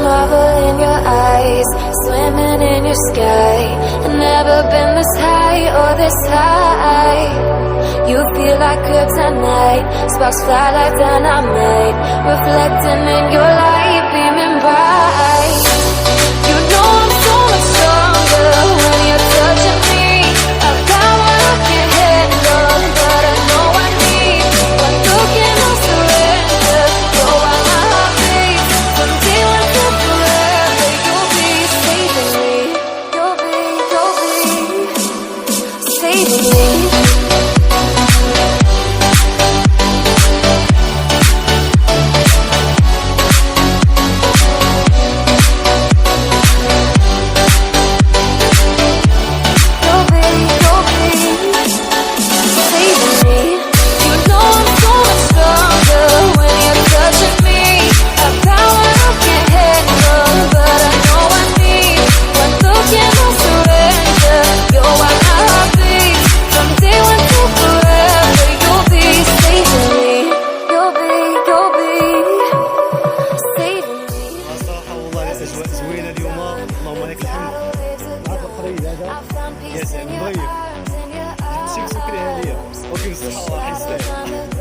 marvel in your eyes, swimming in your sky. Never been this high or this high. You feel like kryptonite, sparks fly like dynamite, reflecting in your light, beaming bright. You know I'm so much stronger when you're touching me. I've got what I can't handle, but I know I need. One look and I'll surrender. You're why my heart beats. From day one to forever, you'll be saving me. You'll be saving me. زوينه اليوم، اللهم لك الحمد. معك القريب هذا يا سلام ضيف، جبت شي سكري هديه وكيف الصحه راح يستاهل.